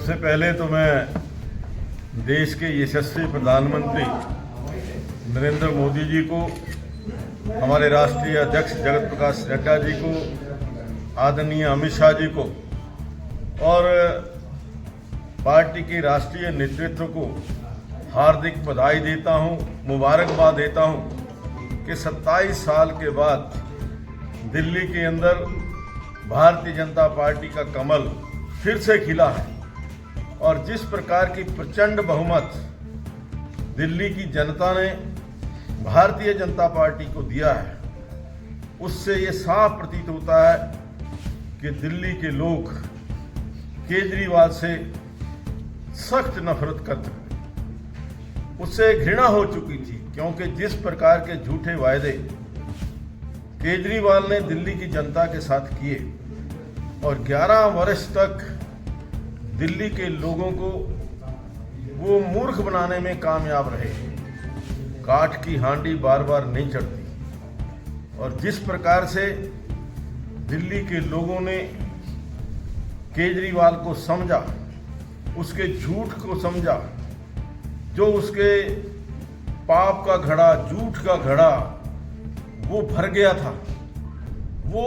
सबसे पहले तो मैं देश के यशस्वी प्रधानमंत्री नरेंद्र मोदी जी को, हमारे राष्ट्रीय अध्यक्ष जगत प्रकाश नड्डा जी को, आदरणीय अमित शाह जी को और पार्टी के राष्ट्रीय नेतृत्व को हार्दिक बधाई देता हूं, मुबारकबाद देता हूं कि 27 साल के बाद दिल्ली के अंदर भारतीय जनता पार्टी का कमल फिर से खिला है और जिस प्रकार की प्रचंड बहुमत दिल्ली की जनता ने भारतीय जनता पार्टी को दिया है, उससे ये साफ प्रतीत होता है कि दिल्ली के लोग केजरीवाल से सख्त नफरत करते थे, उससे घृणा हो चुकी थी, क्योंकि जिस प्रकार के झूठे वायदे केजरीवाल ने दिल्ली की जनता के साथ किए और 11 वर्ष तक दिल्ली के लोगों को वो मूर्ख बनाने में कामयाब रहे। काठ की हांडी बार बार नहीं चढ़ती और जिस प्रकार से दिल्ली के लोगों ने केजरीवाल को समझा, उसके झूठ को समझा, जो उसके पाप का घड़ा, झूठ का घड़ा वो भर गया था, वो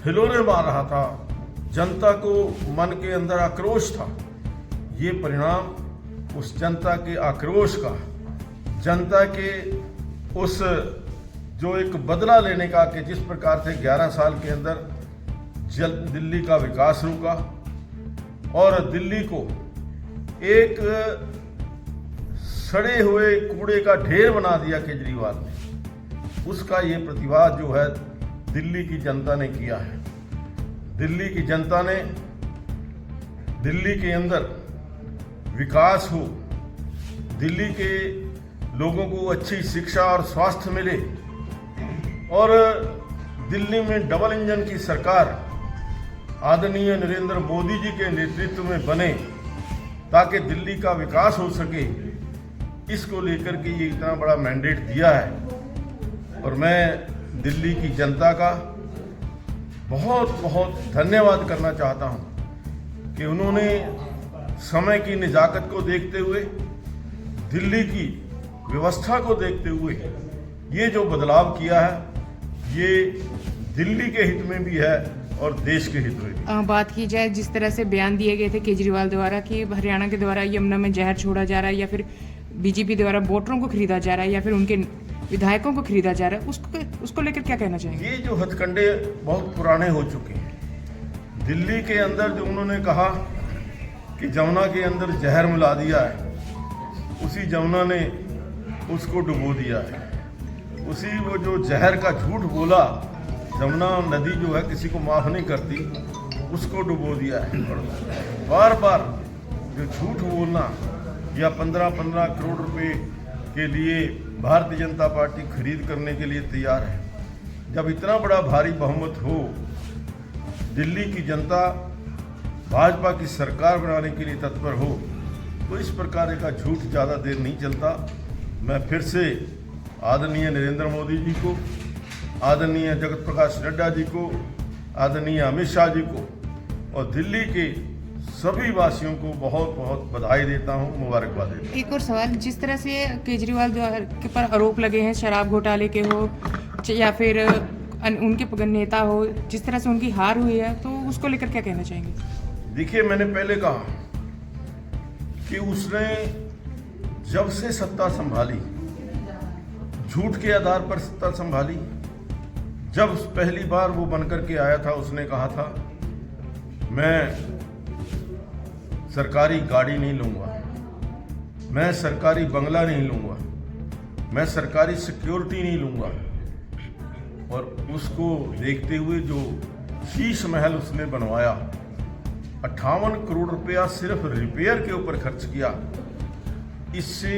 हिलोरे मार रहा था, जनता को मन के अंदर आक्रोश था। ये परिणाम उस जनता के आक्रोश का, जनता के उस जो एक बदला लेने का कि जिस प्रकार से 11 साल के अंदर दिल्ली का विकास रुका और दिल्ली को एक सड़े हुए कूड़े का ढेर बना दिया केजरीवाल ने, उसका ये प्रतिवाद जो है दिल्ली की जनता ने किया है। दिल्ली की जनता ने दिल्ली के अंदर विकास हो, दिल्ली के लोगों को अच्छी शिक्षा और स्वास्थ्य मिले और दिल्ली में डबल इंजन की सरकार आदरणीय नरेंद्र मोदी जी के नेतृत्व में बने ताकि दिल्ली का विकास हो सके, इसको लेकर के ये इतना बड़ा मैंडेट दिया है और मैं दिल्ली की जनता का बहुत बहुत धन्यवाद करना चाहता हूं कि उन्होंने समय की निजाकत को देखते हुए, दिल्ली की व्यवस्था को देखते हुए ये जो बदलाव किया है, ये दिल्ली के हित में भी है और देश के हित में भी। बात की जाए जिस तरह से बयान दिए गए थे केजरीवाल द्वारा कि हरियाणा के द्वारा यमुना में जहर छोड़ा जा रहा है या फिर बीजेपी द्वारा वोटरों को खरीदा जा रहा है या फिर उनके विधायकों को खरीदा जा रहा है, उसको लेकर क्या कहना चाहेंगे? ये जो हथकंडे बहुत पुराने हो चुके हैं। दिल्ली के अंदर जो उन्होंने कहा कि जमुना के अंदर जहर मिला दिया है, उसी जमुना ने उसको डुबो दिया है। उसी वो जो जहर का झूठ बोला, जमुना नदी जो है किसी को माफ नहीं करती, उसको डुबो दिया है। बार बार जो झूठ बोलना या 15-15 करोड़ रुपए के लिए भारतीय जनता पार्टी खरीद करने के लिए तैयार है। जब इतना बड़ा भारी बहुमत हो, दिल्ली की जनता भाजपा की सरकार बनाने के लिए तत्पर हो, तो इस प्रकार का झूठ ज़्यादा देर नहीं चलता। मैं फिर से आदरणीय नरेंद्र मोदी जी को, आदरणीय जगत प्रकाश नड्डा जी को, आदरणीय अमित शाह जी को और दिल्ली के सभी वासियों को बहुत बहुत बधाई देता हूं, मुबारकबाद देता हूं। एक और सवाल, जिस तरह से केजरीवाल के पर आरोप लगे हैं शराब घोटाले के हो या फिर उनके नेता हो, जिस तरह से उनकी हार हुई है, तो उसको लेकर क्या कहना चाहेंगे? देखिए, मैंने पहले कहा कि उसने जब से सत्ता संभाली, झूठ के आधार पर सत्ता संभाली। जब पहली बार वो बनकर के आया था, उसने कहा था मैं सरकारी गाड़ी नहीं लूंगा, मैं सरकारी बंगला नहीं लूंगा, मैं सरकारी सिक्योरिटी नहीं लूंगा। और उसको देखते हुए जो शीश महल उसने बनवाया, 58 करोड़ रुपया सिर्फ रिपेयर के ऊपर खर्च किया, इससे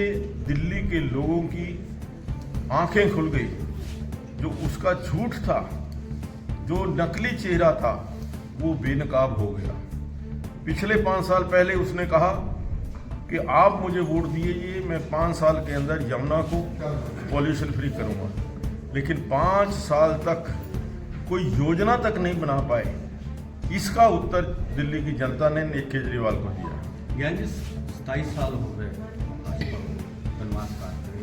दिल्ली के लोगों की आंखें खुल गई। जो उसका झूठ था, जो नकली चेहरा था, वो बेनकाब हो गया। पिछले 5 साल पहले उसने कहा कि आप मुझे वोट दीजिए, मैं 5 साल के अंदर यमुना को पॉल्यूशन फ्री करूंगा, लेकिन 5 साल तक कोई योजना तक नहीं बना पाए। इसका उत्तर दिल्ली की जनता ने केजरीवाल को दिया। ज्ञान जी 27 साल हो गए भाजपा को वनवास काट रहे,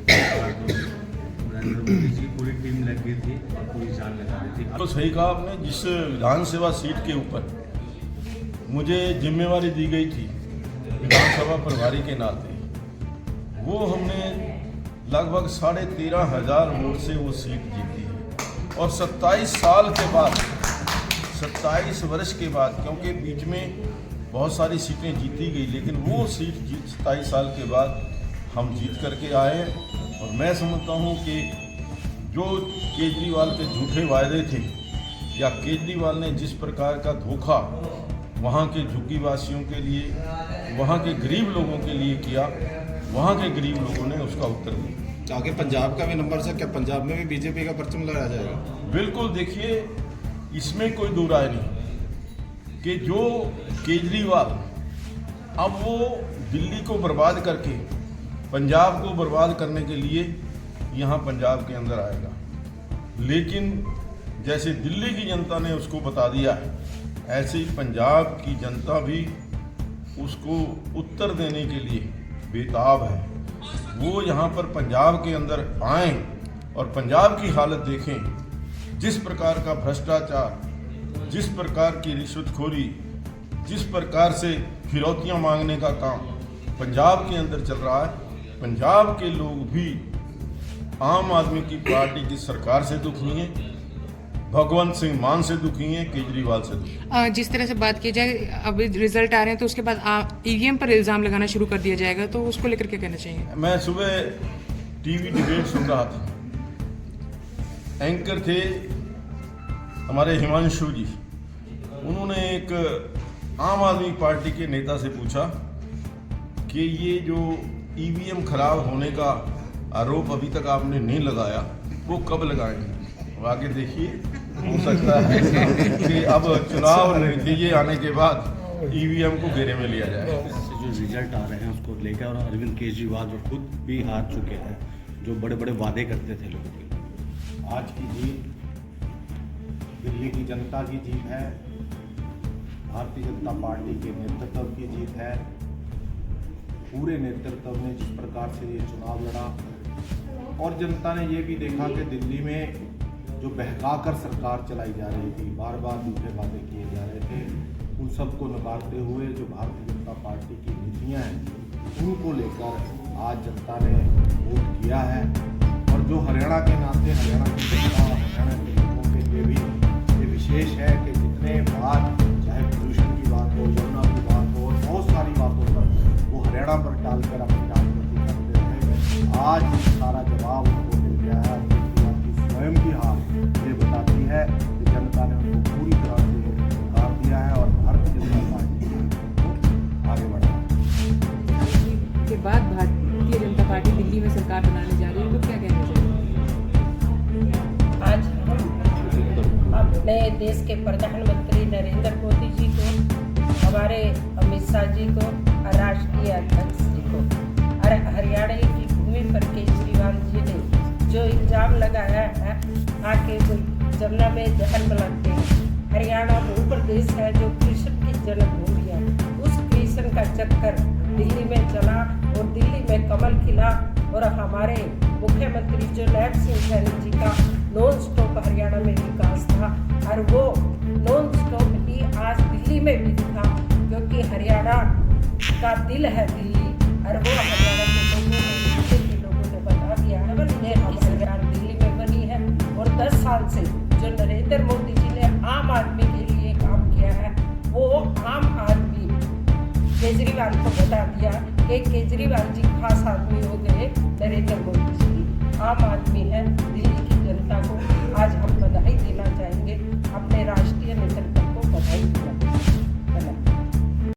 नरेंद्र मोदी जी की पूरी टीम लग गई थी और पूरी जान लगा दी थी। तो सही कहा आपने, जिस विधानसभा सीट के ऊपर मुझे जिम्मेवारी दी गई थी विधानसभा प्रभारी के नाते, वो हमने लगभग 13,500 वोट से वो सीट जीती है। और 27 साल के बाद, 27 वर्ष के बाद, क्योंकि बीच में बहुत सारी सीटें जीती गई, लेकिन वो सीट 27 साल के बाद हम जीत करके आए। और मैं समझता हूँ कि जो केजरीवाल के झूठे वायदे थे, या केजरीवाल ने जिस प्रकार का धोखा वहाँ के झुग्गीवासियों के लिए, वहाँ के गरीब लोगों के लिए किया, वहाँ के गरीब लोगों ने उसका उत्तर दिया। आगे पंजाब का भी नंबर से, क्या पंजाब में भी बीजेपी का परचम लहराया जाएगा? बिल्कुल, देखिए इसमें कोई दो राय नहीं कि जो केजरीवाल अब वो दिल्ली को बर्बाद करके पंजाब को बर्बाद करने के लिए यहाँ पंजाब के अंदर आएगा, लेकिन जैसे दिल्ली की जनता ने उसको बता दिया है, ऐसे ही पंजाब की जनता भी उसको उत्तर देने के लिए बेताब है। वो यहाँ पर पंजाब के अंदर आएं और पंजाब की हालत देखें, जिस प्रकार का भ्रष्टाचार, जिस प्रकार की रिश्वतखोरी, जिस प्रकार से फिरौतियाँ मांगने का काम पंजाब के अंदर चल रहा है। पंजाब के लोग भी आम आदमी की पार्टी की सरकार से दुखी हैं, भगवंत सिंह मान से दुखी हैं, केजरीवाल से दुखी। जिस तरह से बात की जाए, अब रिजल्ट आ रहे हैं तो उसके बाद ईवीएम पर इल्ज़ाम लगाना शुरू कर दिया जाएगा, तो उसको लेकर क्या कहना चाहिए? मैं सुबह टीवी डिबेट सुन रहा था, एंकर थे हमारे हिमांशु जी, उन्होंने एक आम आदमी पार्टी के नेता से पूछा कि ये जो ईवीएम खराब होने का आरोप अभी तक आपने नहीं लगाया, वो कब लगाएंगे? आगे देखिए, हो सकता है कि अब चुनाव नतीजे आने के बाद ईवीएम को घेरे में लिया जाए। जो रिजल्ट आ रहे हैं उसको लेकर, और अरविंद केजरीवाल जो खुद भी हार चुके हैं, जो बड़े बड़े वादे करते थे लोगों के लिए। आज की जीत दिल्ली की जनता की जीत है, भारतीय जनता पार्टी के नेतृत्व की जीत है। पूरे नेतृत्व ने जिस प्रकार से ये चुनाव लड़ा, और जनता ने ये भी देखा कि दिल्ली में जो बहकाकर सरकार चलाई जा रही थी, बार बार झूठे वादे किए जा रहे थे, उन सबको नकारते हुए जो भारतीय जनता पार्टी की नीतियां हैं उनको लेकर आज जनता ने वोट किया है। और जो हरियाणा के नाते, हरियाणा की जनता, हरियाणा के लोगों के लिए भी ये विशेष है कि जितने बार चाहे प्रदूषण की बात हो, यमुना की बात हो, और बहुत सारी बातों पर वो हरियाणा पर टालकर अपनी राजनीति करते रहे, आज सारा जवाब उनको मिल गया है। स्वयं की हार ये बताती है कि जनता ने उनको पूरी तरह से नकार दिया है और भारतीय जनता पार्टी को आगे बढ़ाया के बाद भारतीय जनता पार्टी दिल्ली में सरकार बनाने जा रही है, तो क्या कहना चाहिए? आज हम अपने देश के प्रधानमंत्री नरेंद्र मोदी जी को, हमारे अमित शाह जी को और राष्ट्रीय अध्यक्ष जी को, और हरियाणा की भूमि पर केजरीवाल जी ने जो इल्जाम लगाया है, आके कोई जमुना में जहर मिलाते हैं। हरियाणा वो प्रदेश है जो कृषि की जन्मभूमि है, उस कृषि का चक्कर दिल्ली में चला और दिल्ली में कमल खिला। और हमारे मुख्यमंत्री जो नायब सिंह सैनी जी का नॉन स्टॉप हरियाणा में विकास था, और वो नॉन स्टॉप ही आज दिल्ली में भी दिखा, क्योंकि हरियाणा का दिल है दिल्ली, और वो हरियाणा के लोगों ने बता दिया है सरकार दिल्ली में बनी है। और 10 साल से जो नरेंद्र मोदी जी ने आम आदमी के लिए काम किया है, वो आम आदमी केजरीवाल को बता दिया कि केजरीवाल जी खास आदमी हो गए, नरेंद्र मोदी जी आम आदमी है।